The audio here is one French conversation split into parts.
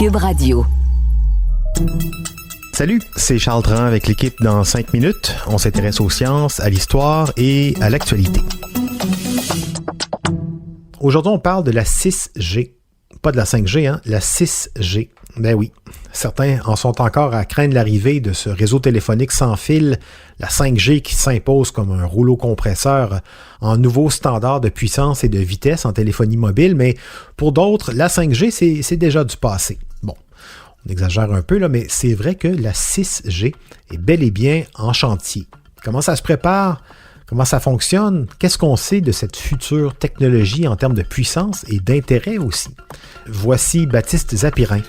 Cube Radio. Salut, c'est Charles Dran avec l'équipe dans 5 minutes. On s'intéresse aux sciences, à l'histoire et à l'actualité. Aujourd'hui, on parle de la 6G. Pas de la 5G, hein, la 6G. Ben oui, certains en sont encore à craindre l'arrivée de ce réseau téléphonique sans fil, la 5G qui s'impose comme un rouleau compresseur en nouveau standard de puissance et de vitesse en téléphonie mobile, mais pour d'autres, la 5G, c'est déjà du passé. Bon, on exagère un peu, là, mais c'est vrai que la 6G est bel et bien en chantier. Comment ça se prépare? Comment ça fonctionne? Qu'est-ce qu'on sait de cette future technologie en termes de puissance et d'intérêt aussi? Voici Baptiste Zapirin.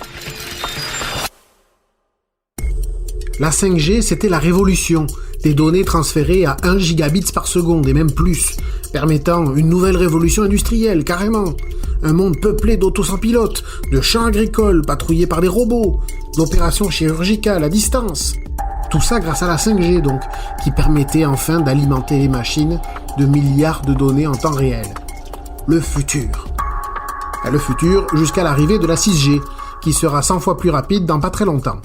La 5G, c'était la révolution. Des données transférées à 1 gigabit par seconde et même plus, permettant une nouvelle révolution industrielle, carrément. Un monde peuplé d'autos sans pilote, de champs agricoles patrouillés par des robots, d'opérations chirurgicales à distance. Tout ça grâce à la 5G donc, qui permettait enfin d'alimenter les machines de milliards de données en temps réel. Le futur. Le futur jusqu'à l'arrivée de la 6G, qui sera 100 fois plus rapide dans pas très longtemps.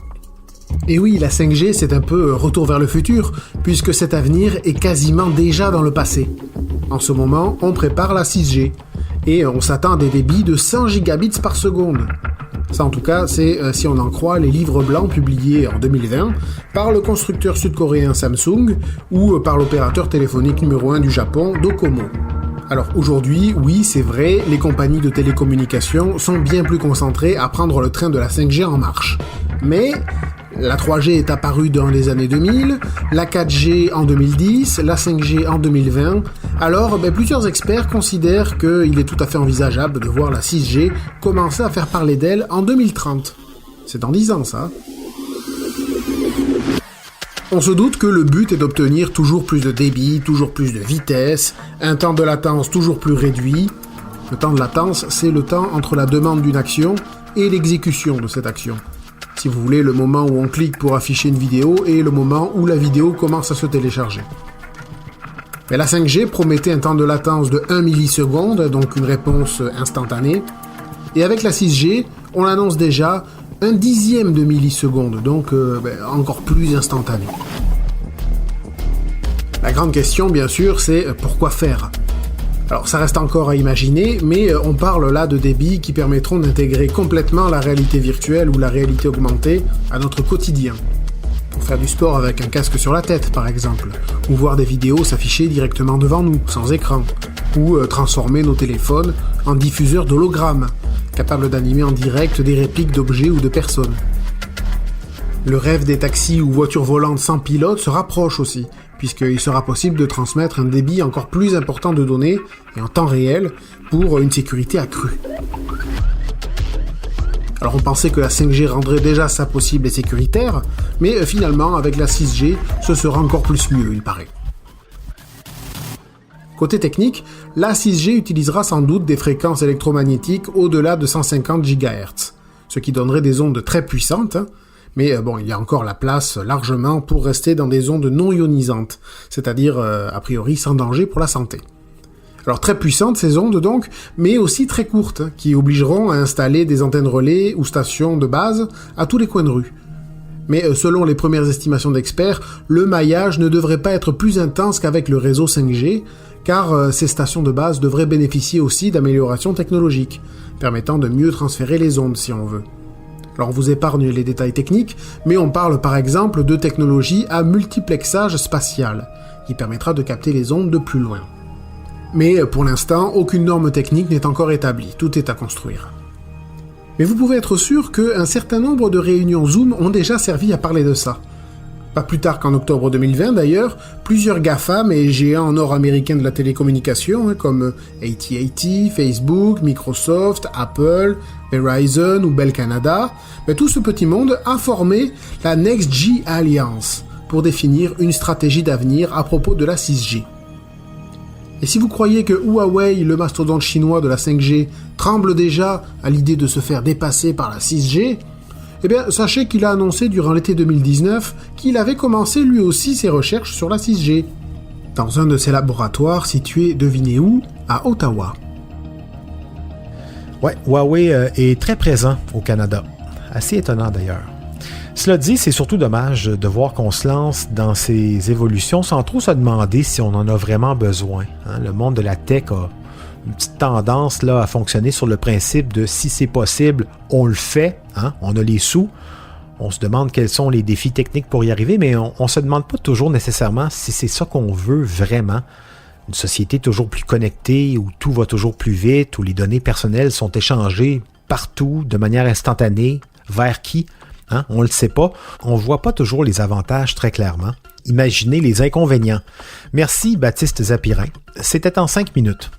Et oui, la 5G, c'est un peu retour vers le futur, puisque cet avenir est quasiment déjà dans le passé. En ce moment, on prépare la 6G, et on s'attend à des débits de 100 gigabits par seconde. Ça, en tout cas, c'est si on en croit les livres blancs publiés en 2020 par le constructeur sud-coréen Samsung ou par l'opérateur téléphonique numéro 1 du Japon, Docomo. Alors aujourd'hui, oui, c'est vrai, les compagnies de télécommunications sont bien plus concentrées à prendre le train de la 5G en marche. Mais la 3G est apparue dans les années 2000, la 4G en 2010, la 5G en 2020. Alors, plusieurs experts considèrent qu'il est tout à fait envisageable de voir la 6G commencer à faire parler d'elle en 2030. C'est dans 10 ans, ça. On se doute que le but est d'obtenir toujours plus de débit, toujours plus de vitesse, un temps de latence toujours plus réduit. Le temps de latence, c'est le temps entre la demande d'une action et l'exécution de cette action. Si vous voulez, le moment où on clique pour afficher une vidéo et le moment où la vidéo commence à se télécharger. Mais la 5G promettait un temps de latence de 1 milliseconde, donc une réponse instantanée. Et avec la 6G, on annonce déjà 1/10 de milliseconde, donc encore plus instantané. La grande question, bien sûr, c'est pourquoi faire ? Alors ça reste encore à imaginer, mais on parle là de débits qui permettront d'intégrer complètement la réalité virtuelle ou la réalité augmentée à notre quotidien. Pour faire du sport avec un casque sur la tête, par exemple, ou voir des vidéos s'afficher directement devant nous, sans écran, ou transformer nos téléphones en diffuseurs d'hologrammes, capables d'animer en direct des répliques d'objets ou de personnes. Le rêve des taxis ou voitures volantes sans pilote se rapproche aussi, puisqu'il sera possible de transmettre un débit encore plus important de données, et en temps réel, pour une sécurité accrue. Alors on pensait que la 5G rendrait déjà ça possible et sécuritaire, mais finalement, avec la 6G, ce sera encore plus mieux, il paraît. Côté technique, la 6G utilisera sans doute des fréquences électromagnétiques au-delà de 150 GHz, ce qui donnerait des ondes très puissantes, mais il y a encore la place largement pour rester dans des ondes non ionisantes, c'est-à-dire a priori sans danger pour la santé. Alors très puissantes ces ondes donc, mais aussi très courtes, qui obligeront à installer des antennes relais ou stations de base à tous les coins de rue. Mais selon les premières estimations d'experts, le maillage ne devrait pas être plus intense qu'avec le réseau 5G, car ces stations de base devraient bénéficier aussi d'améliorations technologiques, permettant de mieux transférer les ondes si on veut. Alors on vous épargne les détails techniques, mais on parle par exemple de technologie à multiplexage spatial, qui permettra de capter les ondes de plus loin. Mais pour l'instant, aucune norme technique n'est encore établie, tout est à construire. Mais vous pouvez être sûr qu'un certain nombre de réunions Zoom ont déjà servi à parler de ça. Pas plus tard qu'en octobre 2020 d'ailleurs, plusieurs GAFAM et géants nord-américains de la télécommunication, comme AT&T, Facebook, Microsoft, Apple, Verizon ou Bell Canada, tout ce petit monde a formé la NextG Alliance pour définir une stratégie d'avenir à propos de la 6G. Et si vous croyez que Huawei, le mastodonte chinois de la 5G, tremble déjà à l'idée de se faire dépasser par la 6G, sachez qu'il a annoncé durant l'été 2019 qu'il avait commencé lui aussi ses recherches sur la 6G, dans un de ses laboratoires situés, devinez où, à Ottawa. Ouais, Huawei est très présent au Canada. Assez étonnant d'ailleurs. Cela dit, c'est surtout dommage de voir qu'on se lance dans ces évolutions sans trop se demander si on en a vraiment besoin. Le monde de la tech a une petite tendance là, à fonctionner sur le principe de si c'est possible, on le fait, on a les sous. On se demande quels sont les défis techniques pour y arriver, mais on ne se demande pas toujours nécessairement si c'est ça qu'on veut vraiment. Une société toujours plus connectée, où tout va toujours plus vite, où les données personnelles sont échangées partout, de manière instantanée, vers qui? On ne le sait pas. On ne voit pas toujours les avantages très clairement. Imaginez les inconvénients. Merci Baptiste Zapirin. C'était en 5 minutes.